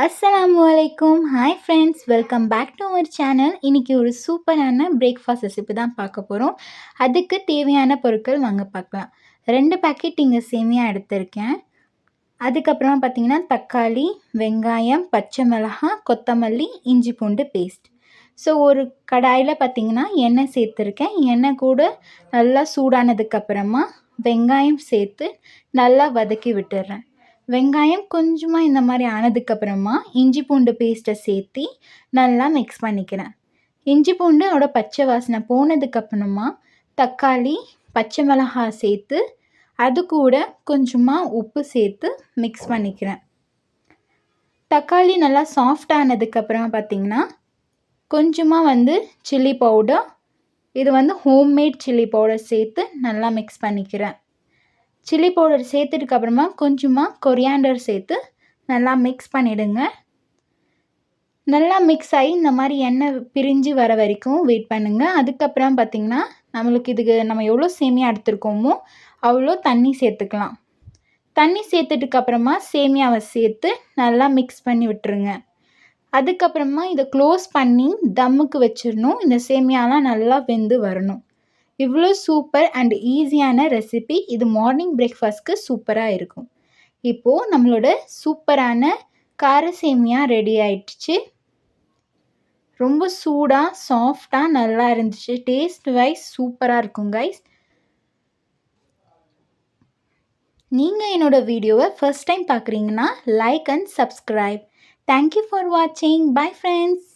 அஸ்ஸலாமு அலைக்கும். Hi friends, welcome back to our channel. இன்றைக்கி ஒரு சூப்பரான பிரேக்ஃபாஸ்ட் ரெசிபி தான் பார்க்க போகிறோம். அதுக்கு தேவையான பொருட்கள் வாங்க பார்க்கலாம். 2 பேக்கெட் இங்கே சேமியா எடுத்திருக்கேன். அதுக்கப்புறமா பார்த்திங்கன்னா தக்காளி, வெங்காயம், பச்சை மிளகாய், கொத்தமல்லி, இஞ்சி பூண்டு பேஸ்ட். ஸோ ஒரு கடாயில் பார்த்திங்கன்னா எண்ணெய் சேர்த்துருக்கேன். எண்ணெய் கூட நல்லா சூடானதுக்கப்புறமா வெங்காயம் சேர்த்து நல்லா வதக்கி விட்டுடுறேன். வெங்காயம் கொஞ்சமாக இந்த மாதிரி ஆனதுக்கப்புறமா இஞ்சி பூண்டு பேஸ்ட்டை சேர்த்து நல்லா மிக்ஸ் பண்ணிக்கிறேன். இஞ்சி பூண்டோட பச்சை வாசனை போனதுக்கப்புறமா தக்காளி, பச்சை மிளகாய் சேர்த்து அது கூட கொஞ்சமாக உப்பு சேர்த்து மிக்ஸ் பண்ணிக்கிறேன். தக்காளி நல்லா சாஃப்ட் ஆனதுக்கப்புறமா பார்த்திங்கன்னா கொஞ்சமாக சில்லி பவுடர், இது ஹோம்மேட் சில்லி பவுடர் சேர்த்து நல்லா மிக்ஸ் பண்ணிக்கிறேன். சில்லி பவுடர் சேர்த்ததுக்கப்புறமா கொஞ்சமாக கொரியாண்டர் சேர்த்து நல்லா மிக்ஸ் பண்ணிவிடுங்க. நல்லா மிக்ஸ் ஆகி இந்த மாதிரி எண்ணெய் பிரிஞ்சு வர வரைக்கும் வெயிட் பண்ணுங்கள். அதுக்கப்புறம் பார்த்திங்கன்னா நம்மளுக்கு இதுக்கு நம்ம எவ்வளோ சேமியா எடுத்துருக்கோமோ அவ்வளோ தண்ணி சேர்த்துக்கலாம். தண்ணி சேர்த்துட்டுக்கப்புறமா சேமியாவை சேர்த்து நல்லா மிக்ஸ் பண்ணி விட்டுருங்க. அதுக்கப்புறமா இதை க்ளோஸ் பண்ணி தம்முக்கு வச்சிடணும். இந்த சேமியாலாம் நல்லா வெந்து வரணும். இவ்வளோ சூப்பர் அண்ட் ஈஸியான ரெசிபி. இது மார்னிங் பிரேக்ஃபாஸ்ட்க்கு சூப்பராக இருக்கும். இப்போது நம்மளோட சூப்பரான கார சேமியா ரெடி ஆயிடுச்சு. ரொம்ப சூடாக சாஃப்டாக நல்லா இருந்துச்சு. டேஸ்ட் வைஸ் சூப்பராக இருக்கும் கைஸ். நீங்கள் என்னோடய வீடியோவை ஃபர்ஸ்ட் டைம் பார்க்குறீங்கன்னா like and subscribe. Thank you for வாட்சிங். Bye friends.